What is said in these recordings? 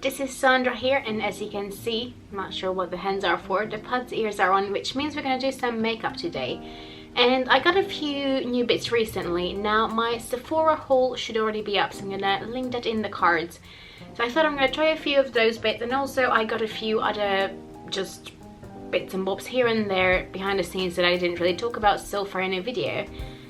this is Sandra here, and as you can see, I'm not sure what the hands are for, the pud's ears are on, which means we're gonna do some makeup today. And I got a few new bits recently. Now my Sephora haul should already be up, so I'm gonna link that in the cards. So I thought I'm gonna try a few of those bits, and also I got a few other just bits and bobs here and there behind the scenes that I didn't really talk about so far in a video.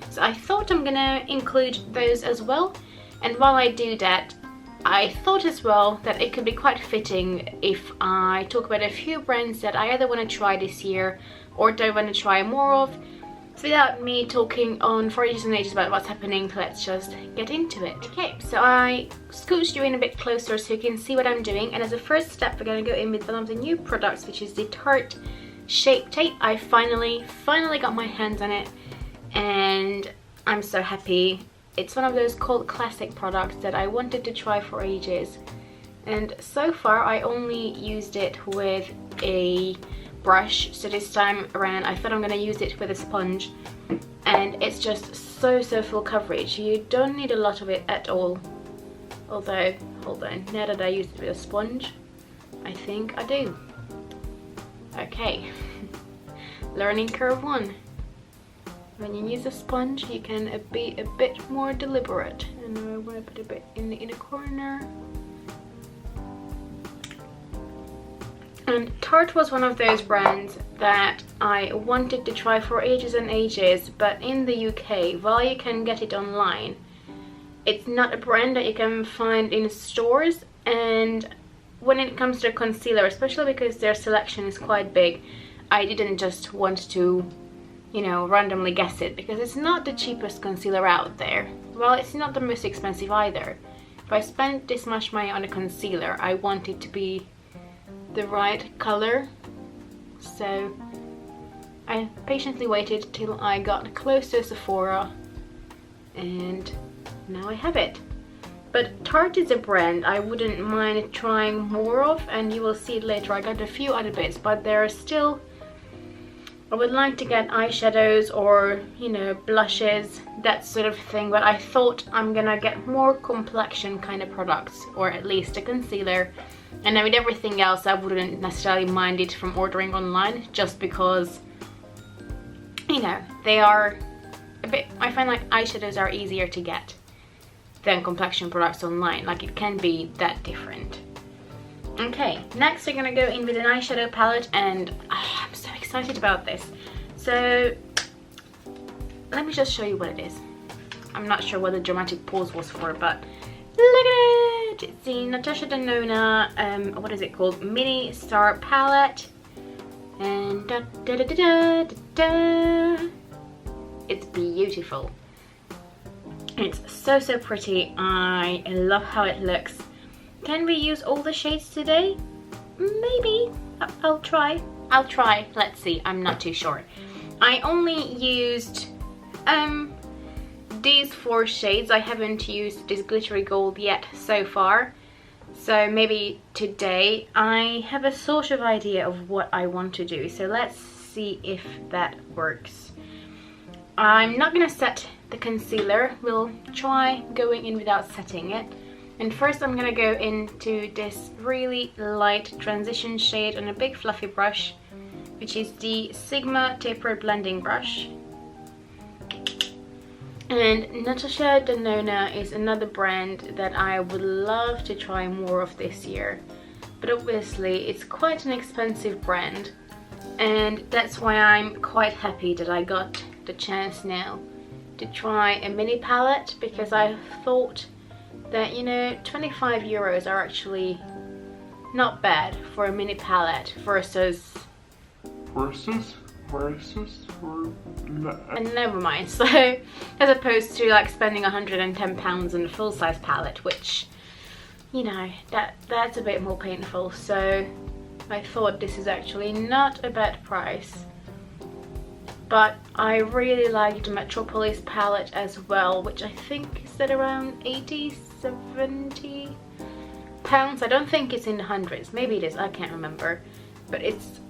So I thought I'm gonna include those as well. And while I do that, I thought as well that it could be quite fitting if I talk about a few brands that I either want to try this year or that I want to try more of. So without me talking on for ages and ages about what's happening, let's just get into it. Okay, so I scooched you in a bit closer so you can see what I'm doing. And as a first step, we're going to go in with one of the new products, which is the Tarte Shape Tape. I finally got my hands on it, and I'm so happy. It's one of those cult classic products that I wanted to try for ages, and so far I only used it with a brush. So this time around I thought I'm going to use it with a sponge, and it's just so full coverage. You don't need a lot of it at all. Although, hold on, now that I used it with a sponge, I think I do. Okay, learning curve 1. When you use a sponge, you can be a bit more deliberate. And I want to put a bit in the inner corner. And Tarte was one of those brands that I wanted to try for ages and ages, but in the UK, while you can get it online, it's not a brand that you can find in stores. And when it comes to concealer, especially because their selection is quite big, I didn't just want to, you know, randomly guess it, because it's not the cheapest concealer out there. Well, it's not the most expensive either. If I spent this much money on a concealer, I want it to be the right color. So I patiently waited till I got close to Sephora, and now I have it. But Tarte is a brand I wouldn't mind trying more of, and you will see it later. I got a few other bits, but there are still, I would like to get eyeshadows or, you know, blushes, that sort of thing, but I thought I'm gonna get more complexion kind of products, or at least a concealer. And then with everything else, I wouldn't necessarily mind it from ordering online, just because, you know, they are a bit, I find like eyeshadows are easier to get than complexion products online. Like, it can be that different. Okay, next we're gonna go in with an eyeshadow palette, and I'm so excited about this. So let me just show you what it is. I'm not sure what the dramatic pause was for, but look at it! It's the Natasha Denona, what is it called? Mini Star Palette. And da da da da da da. It's beautiful. It's so pretty. I love how it looks. Can we use all the shades today? Maybe. I'll try. Let's see. I'm not too sure. I only used these 4 shades. I haven't used this glittery gold yet so far. So maybe today I have a sort of idea of what I want to do. So let's see if that works. I'm not gonna set the concealer. We'll try going in without setting it. And first I'm gonna go into this really light transition shade on a big fluffy brush, which is the Sigma Tapered Blending Brush. And Natasha Denona is another brand that I would love to try more of this year. But obviously it's quite an expensive brand, and that's why I'm quite happy that I got the chance now to try a mini palette, because I thought that, you know, 25 euros are actually not bad for a mini palette versus and never mind. So as opposed to like spending £110 on a full-size palette, which, you know, that's a bit more painful. So I thought this is actually not a bad price. But I really liked the Metropolis palette as well, which I think is at around 80-70 pounds. I don't think it's in the hundreds. Maybe it is, I can't remember. But it's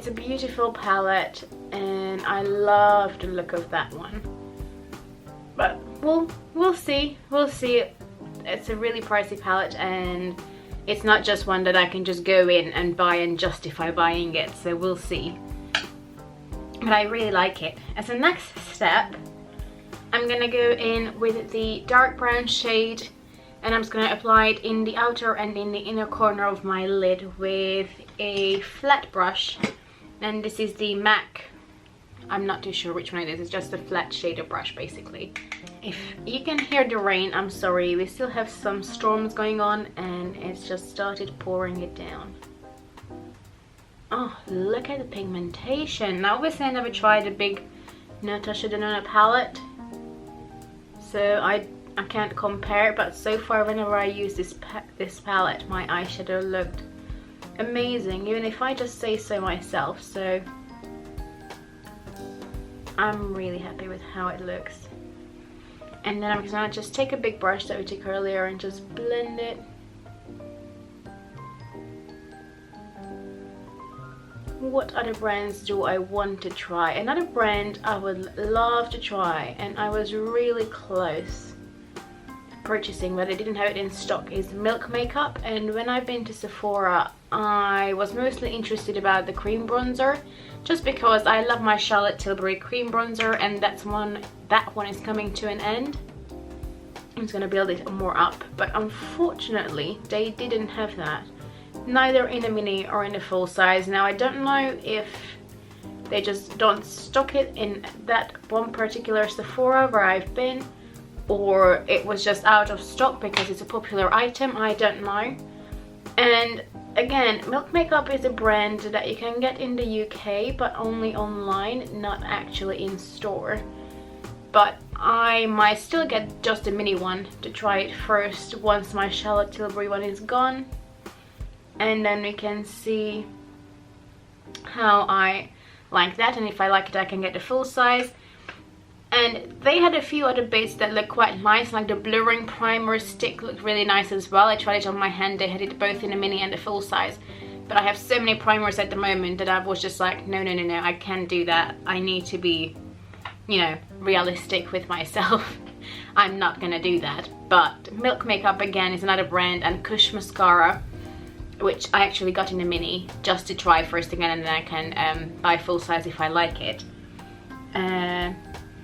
a beautiful palette, and I love the look of that one. But we'll see. It's a really pricey palette, and it's not just one that I can just go in and buy and justify buying it, so we'll see. But I really like it. As a next step, I'm gonna go in with the dark brown shade, and I'm just gonna apply it in the outer and in the inner corner of my lid with a flat brush. And this is the MAC, I'm not too sure which one it is, it's just a flat shader brush basically. If you can hear the rain, I'm sorry, we still have some storms going on and it's just started pouring it down. Oh, look at the pigmentation. Now obviously I never tried a big Natasha Denona palette, so I can't compare, but so far whenever I use this palette, my eyeshadow looked amazing, even if I just say so myself. So I'm really happy with how it looks. And then I'm gonna just take a big brush that we took earlier and just blend it. What other brands do I want to try? Another brand I would love to try, and I was really close purchasing but I didn't have it in stock, is Milk Makeup. And when I've been to Sephora, I was mostly interested about the cream bronzer, just because I love my Charlotte Tilbury cream bronzer, and that one is coming to an end. I'm just gonna build it more up, but unfortunately they didn't have that, neither in a mini or in a full size. Now I don't know if they just don't stock it in that one particular Sephora where I've been, or it was just out of stock because it's a popular item, I don't know. And again, Milk Makeup is a brand that you can get in the UK but only online, not actually in store. But I might still get just a mini one to try it first once my Charlotte Tilbury one is gone, and then we can see how I like that, and if I like it I can get the full size. And they had a few other bits that look quite nice, like the blurring primer stick looked really nice as well. I tried it on my hand, they had it both in a mini and a full size. But I have so many primers at the moment that I was just like, no, I can't do that. I need to be, you know, realistic with myself. I'm not gonna do that. But Milk Makeup again is another brand, and Kush Mascara, which I actually got in a mini just to try first again, and then I can buy full size if I like it.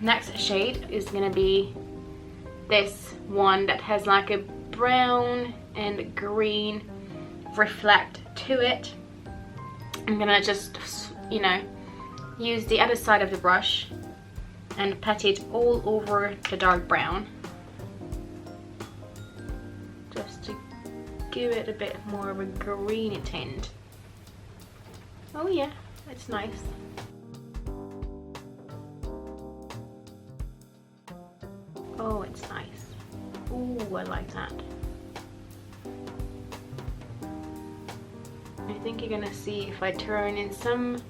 Next shade is gonna be this one that has like a brown and green reflect to it. I'm gonna just, you know, use the other side of the brush and pat it all over the dark brown, just to give it a bit more of a greeny tint. Oh yeah, it's nice. Oh, it's nice. Ooh, I like that. I think you're gonna see if I turn in some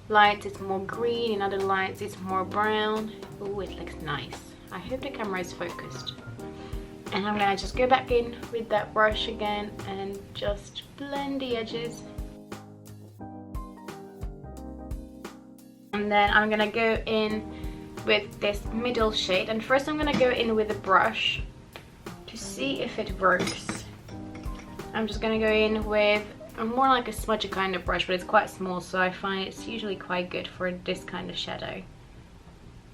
lights it's more green, in other lights it's more brown. Ooh, it looks nice. I hope the camera is focused. And I'm gonna just go back in with that brush again and just blend the edges. And then I'm gonna go in with this middle shade, and first I'm gonna go in with a brush to see if it works. I'm just gonna go in with a more like a smudgy kind of brush, but it's quite small, so I find it's usually quite good for this kind of shadow.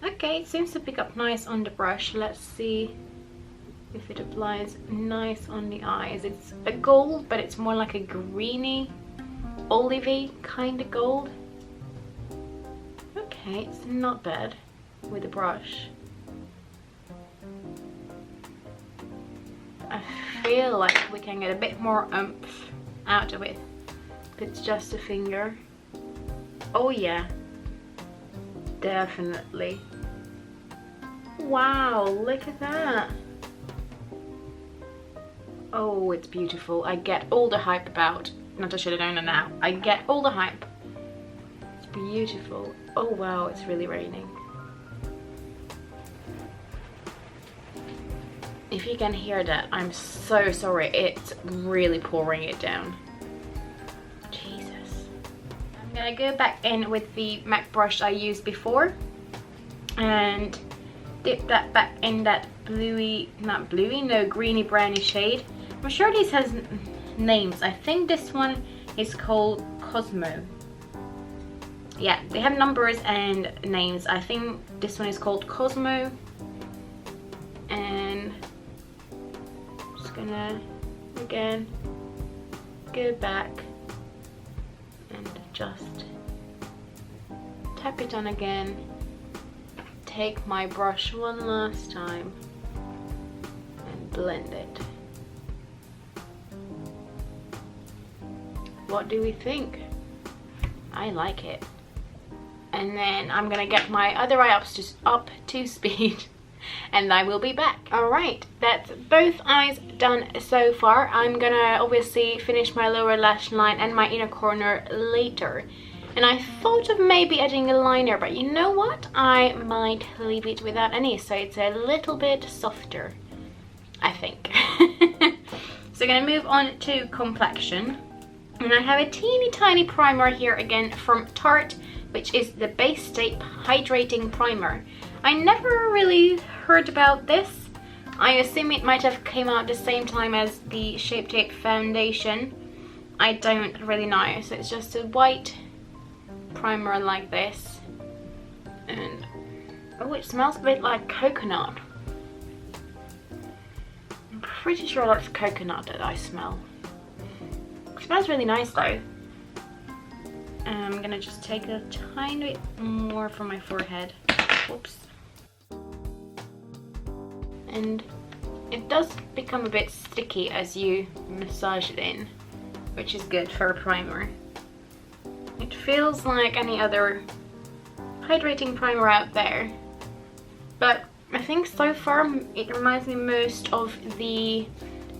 Okay, it seems to pick up nice on the brush. Let's see if it applies nice on the eyes. It's a gold, but it's more like a greeny, olivey kind of gold. Okay, it's not bad with the brush. I feel like we can get a bit more oomph out of it if it's just a finger. Oh yeah, definitely. Wow, look at that. Oh, it's beautiful. I get all the hype about Natasha Denona now. I get all the hype. It's beautiful. Oh wow, it's really raining. If you can hear that, I'm so sorry. It's really pouring it down. Jesus. I'm gonna go back in with the MAC brush I used before and dip that back in that bluey, not bluey, no, greeny browny shade. I'm sure this has names. I think this one is called Cosmo. Yeah, they have numbers and names. I think this one is called Cosmo. And I'm just gonna again go back and just tap it on again. Take my brush one last time and blend it. What do we think? I like it. And then I'm gonna get my other eye up to speed and I will be back. Alright, that's both eyes done so far. I'm gonna obviously finish my lower lash line and my inner corner later. And I thought of maybe adding a liner, but you know what? I might leave it without any, so it's a little bit softer, I think. So I'm gonna move on to complexion. And I have a teeny tiny primer here again from Tarte, which is the Base Tape Hydrating Primer. I never really heard about this. I assume it might have came out the same time as the Shape Tape foundation. I don't really know. So it's just a white primer like this. And oh, it smells a bit like coconut. I'm pretty sure that's coconut that I smell. It smells really nice though. I'm gonna just take a tiny bit more from my forehead. Whoops. And it does become a bit sticky as you massage it in, which is good for a primer. It feels like any other hydrating primer out there, but I think so far it reminds me most of the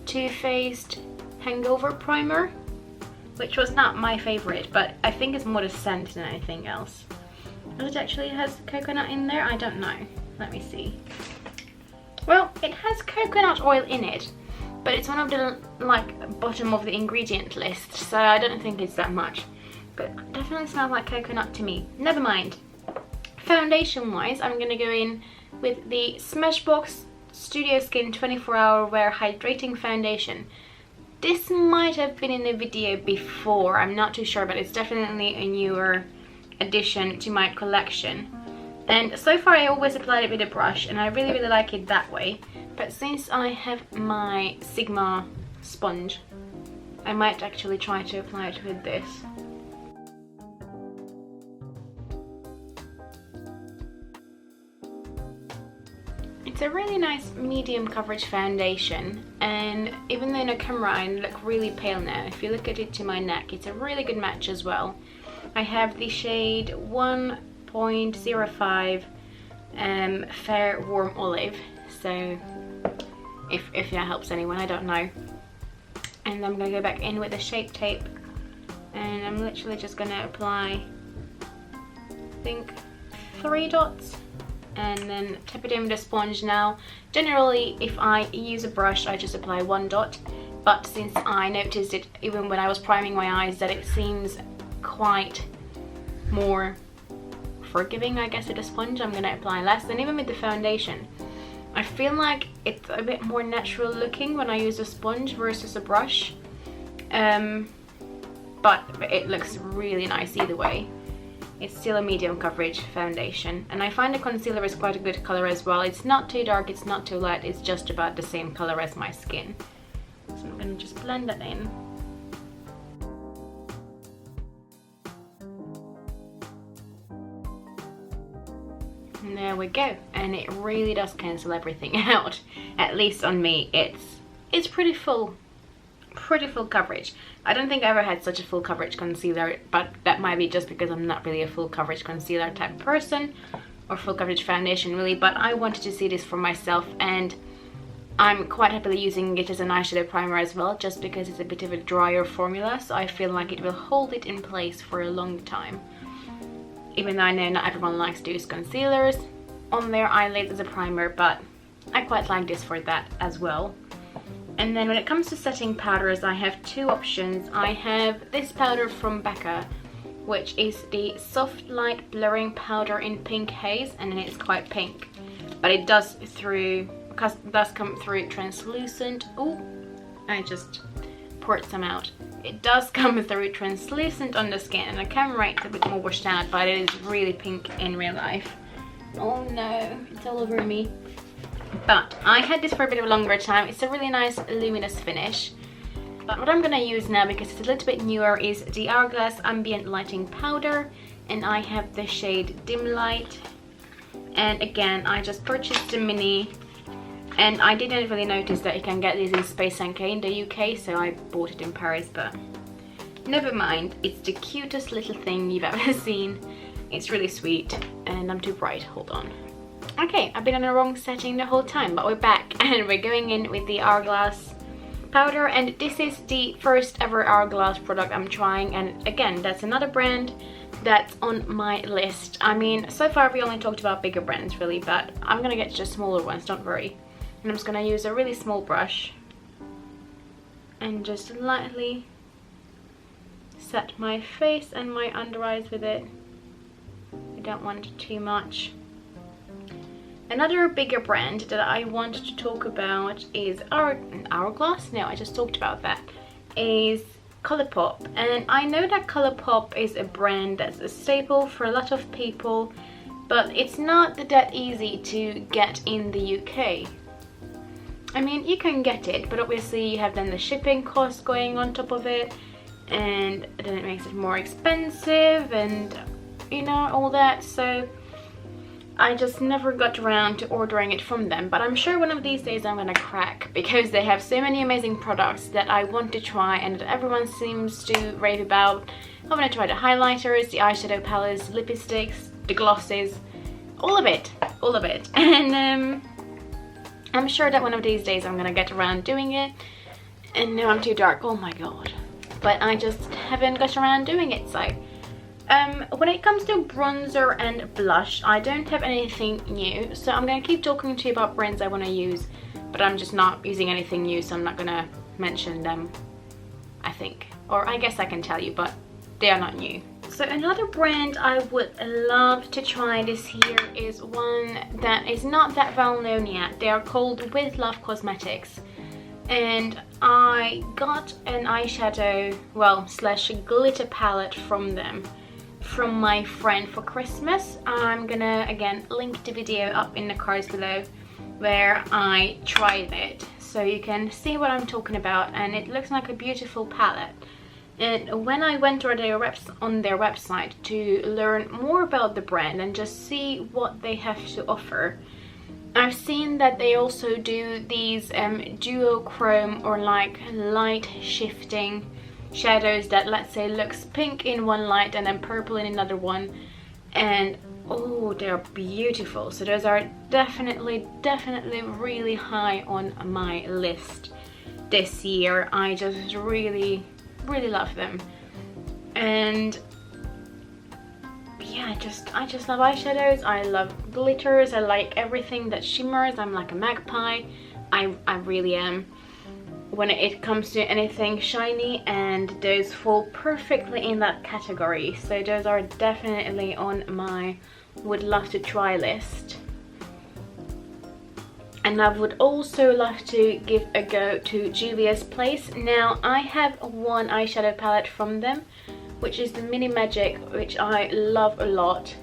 Too Faced Hangover Primer, which was not my favorite, but I think it's more the scent than anything else. Does it actually has coconut in there? I don't know. Let me see. Well, it has coconut oil in it, but it's one of the like bottom of the ingredient list, so I don't think it's that much. But it definitely smells like coconut to me. Never mind. Foundation wise, I'm gonna go in with the Smashbox Studio Skin 24-Hour Wear Hydrating Foundation. This might have been in a video before, I'm not too sure, but it's definitely a newer addition to my collection. And so far I always applied it with a brush, and I really like it that way. But since I have my Sigma sponge, I might actually try to apply it with this. It's a really nice medium coverage foundation, and even though in a camera I look really pale now, if you look at it to my neck, it's a really good match as well. I have the shade 1.05 Fair Warm Olive, so if that helps anyone, I don't know. And I'm gonna go back in with the Shape Tape, and I'm literally just gonna apply, I think, 3 dots. And then tap it in with a sponge. Now generally if I use a brush I just apply 1 dot, but since I noticed it even when I was priming my eyes that it seems quite more forgiving, I guess, with a sponge, I'm gonna apply less. And even with the foundation, I feel like it's a bit more natural looking when I use a sponge versus a brush, but it looks really nice either way. It's still a medium coverage foundation, and I find the concealer is quite a good color as well. It's not too dark, it's not too light, it's just about the same color as my skin. So I'm gonna just blend that in. And there we go, and it really does cancel everything out. At least on me, it's pretty full coverage. I don't think I ever had such a full coverage concealer, but that might be just because I'm not really a full coverage concealer type person, or full coverage foundation really, but I wanted to see this for myself, and I'm quite happily using it as an eyeshadow primer as well, just because it's a bit of a drier formula, so I feel like it will hold it in place for a long time. Even though I know not everyone likes to use concealers on their eyelids as a primer, but I quite like this for that as well. And then when it comes to setting powders, I have 2 options. I have this powder from Becca, which is the Soft Light Blurring Powder in Pink Haze, and then it's quite pink, but it does come through translucent. Oh, I just poured some out. It does come through translucent on the skin, and the camera it's a bit more washed out, but it is really pink in real life. Oh no, it's all over me. But I had this for a bit of a longer time. It's a really nice luminous finish. But what I'm gonna use now, because it's a little bit newer, is the Hourglass Ambient Lighting Powder, and I have the shade Dim Light. And again, I just purchased the mini, and I didn't really notice that you can get these in Space NK in the UK, so I bought it in Paris, but never mind. It's the cutest little thing you've ever seen. It's really sweet, and I'm too bright, hold on. Okay, I've been on the wrong setting the whole time, but we're back and we're going in with the Hourglass powder, and this is the first ever Hourglass product I'm trying, and again, that's another brand that's on my list. I mean, so far we only talked about bigger brands really, but I'm gonna get just smaller ones, don't worry. And I'm just gonna use a really small brush and just lightly set my face and my under eyes with it. I don't want too much. Another bigger brand that I want to talk about is Hourglass. No, I just talked about that. Is Colourpop, and I know that Colourpop is a brand that's a staple for a lot of people, but it's not that easy to get in the UK. I mean, you can get it, but obviously you have then the shipping cost going on top of it, and then it makes it more expensive, and you know, all that. So I just never got around to ordering it from them, but I'm sure one of these days I'm gonna crack, because they have so many amazing products that I want to try and that everyone seems to rave about. I'm gonna try the highlighters, the eyeshadow palettes, lipsticks, the glosses, all of it, and I'm sure that one of these days I'm gonna get around doing it. And now I'm too dark, oh my god, but I just haven't got around doing it. So when it comes to bronzer and blush, I don't have anything new, so I'm gonna keep talking to you about brands I want to use, but I'm just not using anything new, so I'm not gonna mention them, I think. Or I guess I can tell you, but they are not new. So another brand I would love to try this year is one that is not that well known yet. They are called With Love Cosmetics, and I got an eyeshadow, well, slash glitter palette from them, from my friend for Christmas. I'm gonna again link the video up in the cards below where I tried it, so you can see what I'm talking about, and it looks like a beautiful palette. And when I went on their website to learn more about the brand and just see what they have to offer, I've seen that they also do these duochrome, or like light shifting shadows that, let's say, looks pink in one light and then purple in another one, and oh, they're beautiful. So those are definitely really high on my list this year. I just really love them, and yeah, I just love eyeshadows. I love glitters. I like everything that shimmers. I'm like a magpie. I really am when it comes to anything shiny, and those fall perfectly in that category. So those are definitely on my would love to try list. And I would also love to give a go to Juvia's Place. Now, I have one eyeshadow palette from them, which is the Mini Magic, which I love a lot.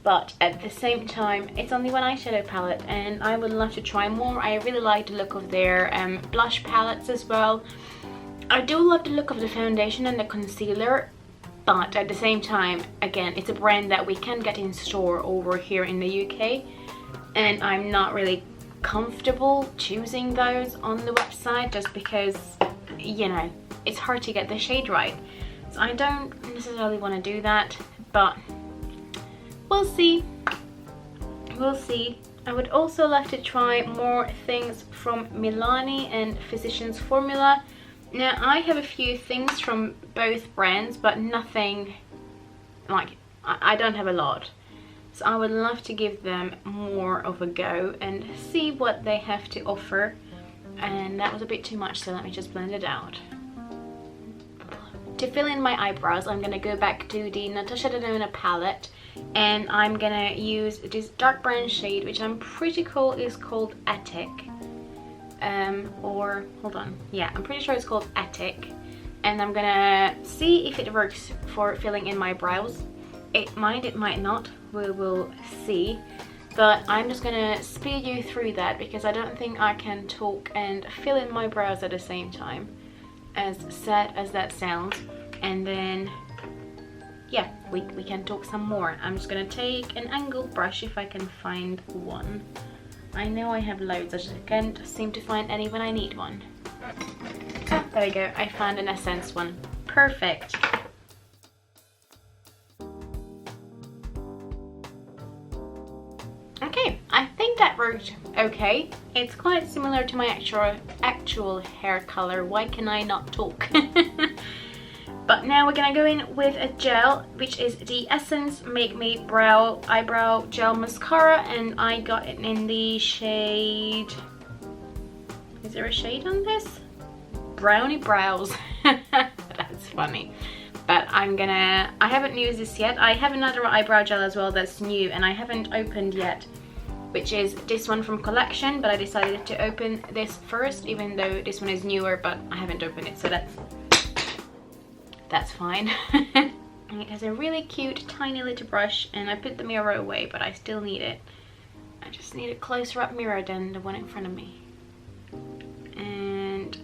But at the same time, it's only one eyeshadow palette, and I would love to try more. I really like the look of their blush palettes as well. I do love the look of the foundation and the concealer, but at the same time, again, it's a brand that we can get in store over here in the UK, and I'm not really comfortable choosing those on the website just because, you know, it's hard to get the shade right. So I don't necessarily want to do that, but we'll see. We'll see. I would also love to try more things from Milani and Physicians Formula. Now, I have a few things from both brands, but nothing like, I don't have a lot. So I would love to give them more of a go and see what they have to offer. And that was a bit too much, so let me just blend it out. To fill in my eyebrows, I'm going to go back to the Natasha Denona palette, and I'm going to use this dark brown shade, which I'm pretty cool is called Attic. or hold on, yeah, I'm pretty sure it's called Attic, and I'm gonna see if it works for filling in my brows. It might not, we will see. But I'm just gonna speed you through that because I don't think I can talk and fill in my brows at the same time, as sad as that sounds. And then yeah, we can talk some more. I'm just gonna take an angled brush if I can find one. I know I have loads, I just can't seem to find any when I need one. Ah, there we go, I found an Essence one. Perfect. Okay, I think that worked okay. It's quite similar to my actual hair color. Why can I not talk? But now we're gonna go in with a gel, which is the Essence Make Me Eyebrow Gel Mascara, and I got it in the shade... Is there a shade on this? Brownie Brows. That's funny. But I haven't used this yet. I have another eyebrow gel as well that's new and I haven't opened yet, which is this one from Collection, but I decided to open this first, even though this one is newer, but I haven't opened it, so that's fine. It has a really cute tiny little brush, and I put the mirror away, but I still need it. I just need a closer up mirror than the one in front of me. And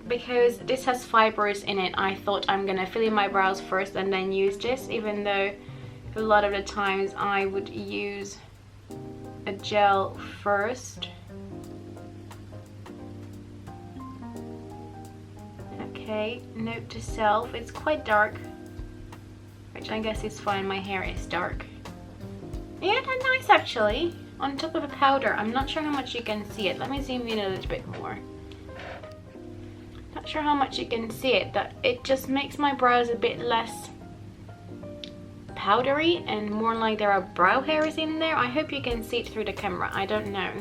because this has fibers in it, I thought I'm gonna fill in my brows first and then use this, even though a lot of the times I would use a gel first. Okay, note to self, it's quite dark, which I guess is fine, my hair is dark. Yeah, that's nice actually, on top of a powder. I'm not sure how much you can see it. Let me zoom in a little bit more. Not sure how much you can see it, but it just makes my brows a bit less powdery and more like there are brow hairs in there. I hope you can see it through the camera, I don't know.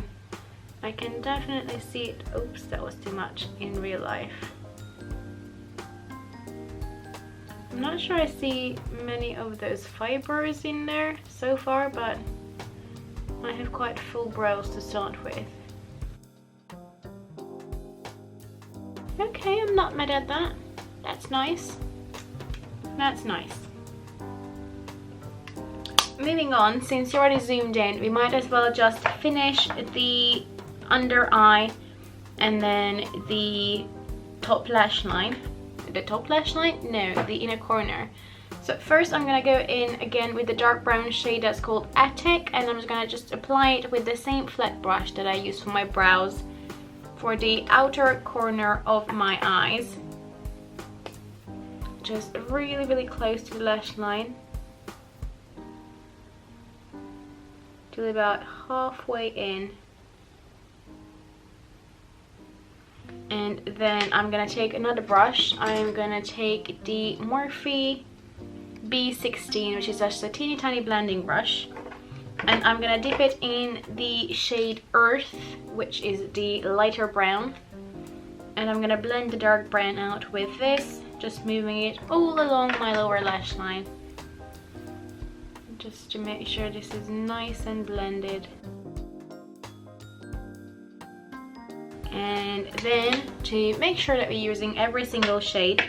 I can definitely see it. Oops, that was too much in real life. I'm not sure I see many of those fibers in there so far, but I have quite full brows to start with. Okay, I'm not mad at that. That's nice. That's nice. Moving on, since you already zoomed in, we might as well just finish the under eye and then the top lash line. The top lash line? No, the inner corner. So first I'm gonna go in again with the dark brown shade that's called Attic, and I'm just gonna just apply it with the same flat brush that I use for my brows for the outer corner of my eyes. Just really close to the lash line, till about halfway in. And then I'm gonna take another brush. I'm gonna take the Morphe B16, which is just a teeny tiny blending brush, and I'm gonna dip it in the shade Earth, which is the lighter brown, and I'm gonna blend the dark brown out with this, just moving it all along my lower lash line, just to make sure this is nice and blended. And then to make sure that we're using every single shade,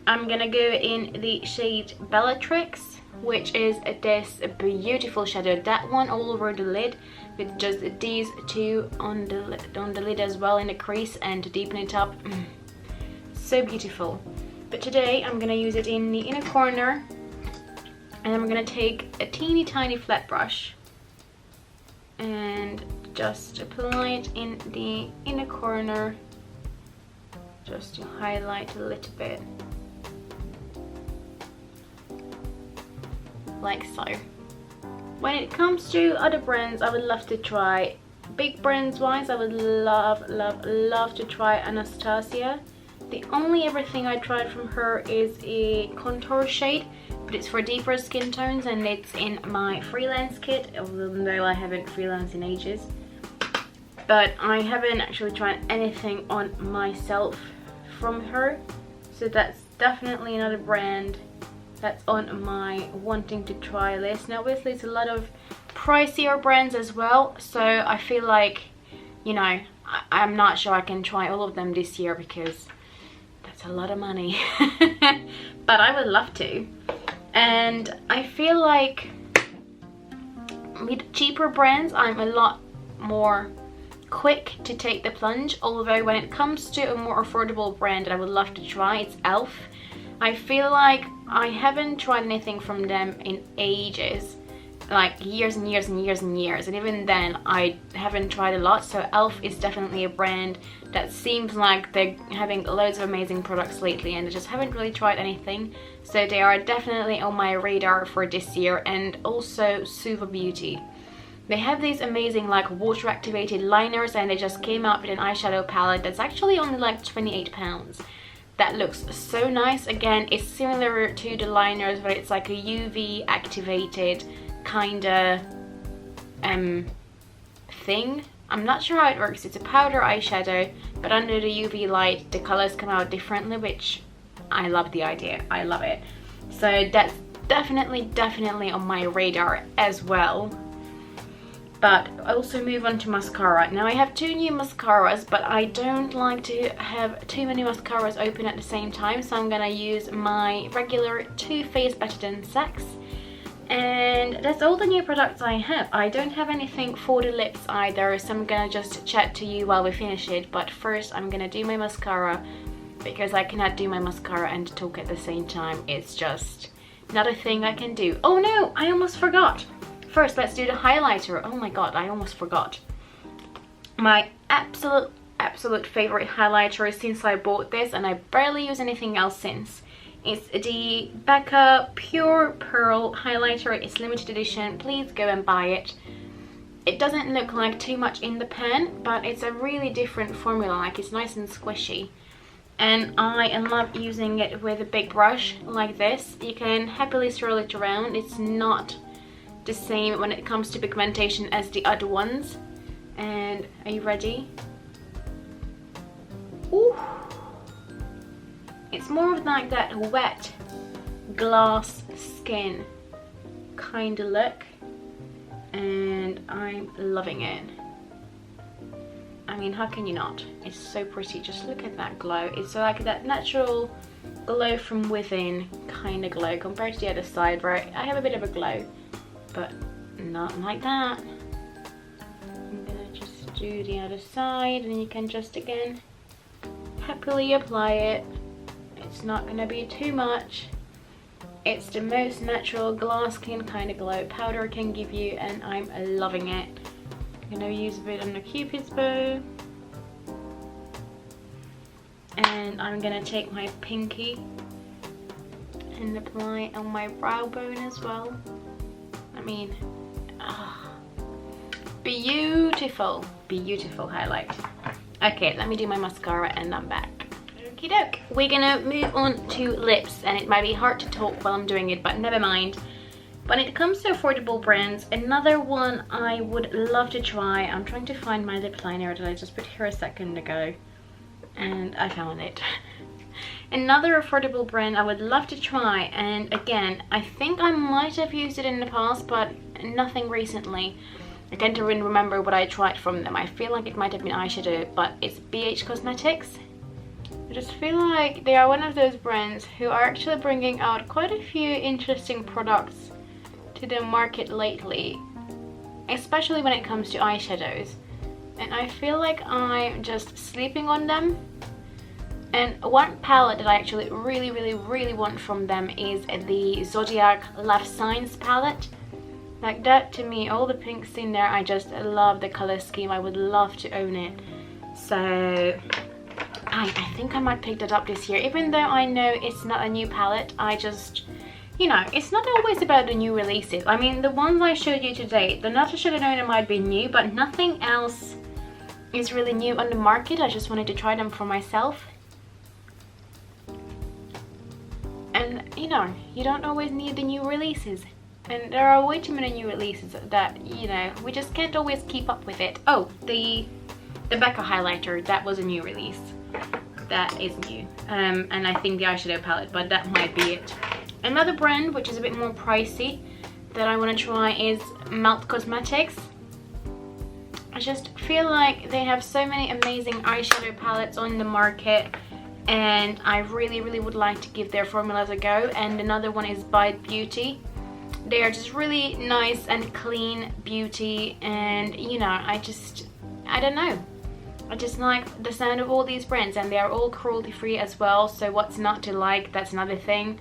I'm gonna go in the shade Bellatrix, which is this beautiful shadow. That one all over the lid, with just these two on the lid as well in the crease, and to deepen it up. So beautiful. But today I'm gonna use it in the inner corner, and I'm gonna take a teeny tiny flat brush and just apply it in the inner corner, just to highlight a little bit, like so. When it comes to other brands I would love to try, big brands wise, I would love to try Anastasia. The only ever thing I tried from her is a contour shade, but it's for deeper skin tones, and it's in my freelance kit, although I haven't freelanced in ages. But I haven't actually tried anything on myself from her, so that's definitely another brand that's on my wanting to try list. Now obviously it's a lot of pricier brands as well, so I feel like, you know, I'm not sure I can try all of them this year because that's a lot of money. But I would love to. And I feel like with cheaper brands, I'm a lot more quick to take the plunge. Although when it comes to a more affordable brand that I would love to try, it's e.l.f. I feel like I haven't tried anything from them in ages, like years and years and years and years, and even then I haven't tried a lot. So e.l.f. is definitely a brand that seems like they're having loads of amazing products lately, and I just haven't really tried anything. So they are definitely on my radar for this year. And also Suva Beauty. They have these amazing like water activated liners, and they just came out with an eyeshadow palette that's actually only like £28. That looks so nice. Again, it's similar to the liners, but it's like a UV activated kinda thing. I'm not sure how it works. It's a powder eyeshadow, but under the UV light the colors come out differently, which I love the idea. I love it. So that's definitely on my radar as well. But I also move on to mascara. Now I have 2 new mascaras, but I don't like to have too many mascaras open at the same time, so I'm gonna use my regular Too Faced Better Than Sex. And that's all the new products I have. I don't have anything for the lips either, so I'm gonna just chat to you while we finish it. But first I'm gonna do my mascara, because I cannot do my mascara and talk at the same time. It's just not a thing I can do. Oh no, I almost forgot. First, let's do the highlighter. Oh my god, I almost forgot. My absolute favorite highlighter since I bought this, and I barely use anything else since. It's the Becca Pure Pearl highlighter. It's limited edition. Please go and buy it. It doesn't look like too much in the pan, but it's a really different formula. Like, it's nice and squishy. And I love using it with a big brush like this. You can happily swirl it around. It's not the same when it comes to pigmentation as the other ones. And are you ready? Ooh. It's more of like that wet glass skin kind of look, and I'm loving it. I mean, how can you not? It's so pretty. Just look at that glow. It's like that natural glow from within kind of glow compared to the other side, right? I have a bit of a glow, but not like that. I'm gonna just do the other side, and you can just again happily apply it. It's not gonna be too much. It's the most natural glass skin kind of glow powder can give you, and I'm loving it. I'm gonna use a bit on the Cupid's bow, and I'm gonna take my pinky and apply on my brow bone as well. I mean, beautiful, beautiful highlight. Okay, let me do my mascara and I'm back. Okie doke. We're gonna move on to lips, and it might be hard to talk while I'm doing it, but never mind. When it comes to affordable brands, another one I would love to try. I'm trying to find my lip liner that I just put here a second ago, and I found it. Another affordable brand I would love to try, and again, I think I might have used it in the past, but nothing recently. I can't even remember what I tried from them. I feel like it might have been eyeshadow, but it's BH Cosmetics. I just feel like they are one of those brands who are actually bringing out quite a few interesting products to the market lately, especially when it comes to eyeshadows, and I feel like I'm just sleeping on them. And one palette that I actually really want from them is the Zodiac Love Signs palette. Like, that to me, all the pinks in there, I just love the color scheme. I would love to own it. So I think I might pick that up this year, even though I know it's not a new palette. I just, you know, it's not always about the new releases. I mean, the ones I showed you today, the Natasha Denona might be new, but nothing else is really new on the market. I just wanted to try them for myself. And, you know, you don't always need the new releases. And there are way too many new releases that, you know, we just can't always keep up with it. Oh, the Becca highlighter, that was a new release. That is new. And I think the eyeshadow palette, but that might be it. Another brand which is a bit more pricey that I want to try is Melt Cosmetics. I just feel like they have so many amazing eyeshadow palettes on the market, and I really would like to give their formulas a go. And another one is Bite Beauty. They are just really nice and clean beauty, and you know, I don't know, I just like the sound of all these brands, and they are all cruelty free as well. So what's not to like? That's another thing.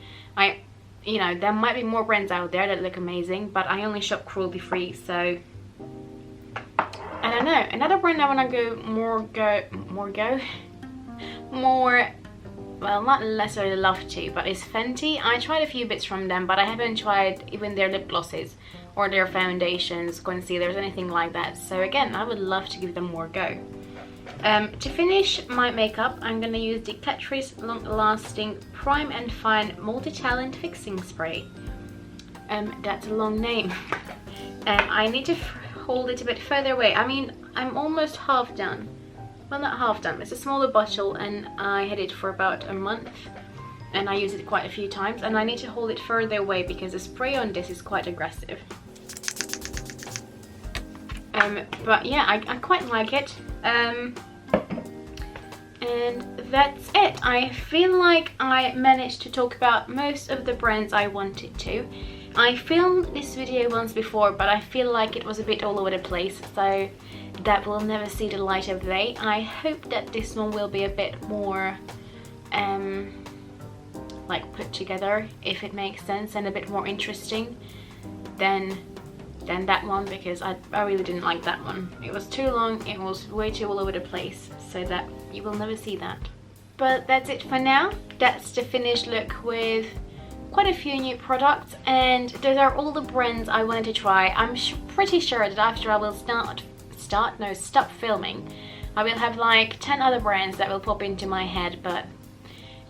You know, there might be more brands out there that look amazing, but I only shop cruelty free, so I don't know. Another brand I want to more, well, not necessarily love to, but it's Fenty. I tried a few bits from them, but I haven't tried even their lip glosses or their foundations, concealers, anything like that. So again, I would love to give them more go. To finish my makeup, I'm going to use the Catrice Long Lasting Prime and Fine Multi-Talent Fixing Spray. That's a long name. I need to hold it a bit further away. I mean, I'm almost half done. Well, not half done. It's a smaller bottle, and I had it for about a month, and I use it quite a few times, and I need to hold it further away because the spray on this is quite aggressive. But yeah, I quite like it. And that's it. I feel like I managed to talk about most of the brands I wanted to. I filmed this video once before, but I feel like it was a bit all over the place, so that will never see the light of day. I hope that this one will be a bit more like put together, if it makes sense, and a bit more interesting than that one, because I really didn't like that one. It was too long, it was way too all over the place, so that you will never see that. But that's it for now. That's the finished look with quite a few new products, and those are all the brands I wanted to try. I'm pretty sure that after I will stop filming, I will have like 10 other brands that will pop into my head, but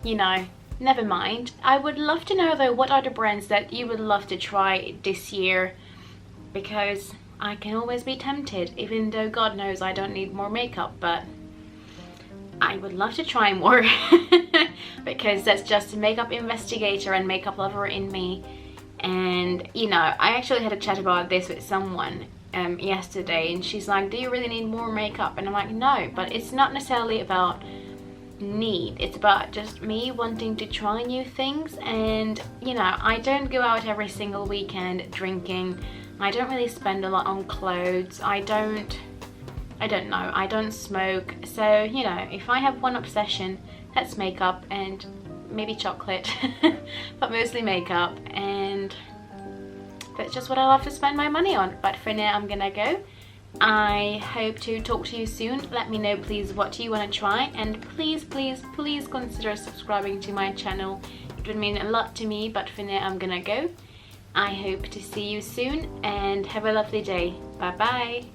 you know, never mind. I would love to know though, what are the brands that you would love to try this year, because I can always be tempted, even though God knows I don't need more makeup, but I would love to try more because that's just a makeup investigator and makeup lover in me. And you know, I actually had a chat about this with someone yesterday, and she's like, do you really need more makeup? And I'm like, no, but it's not necessarily about need, it's about just me wanting to try new things. And you know, I don't go out every single weekend drinking. I don't really spend a lot on clothes. I don't know, I don't smoke. So you know, if I have one obsession, that's makeup and maybe chocolate but mostly makeup, and that's just what I love to spend my money on. But for now, I'm gonna go. I hope to talk to you soon. Let me know please what you want to try, and please consider subscribing to my channel. It would mean a lot to me. But for now, I'm gonna go. I hope to see you soon, and have a lovely day. Bye bye.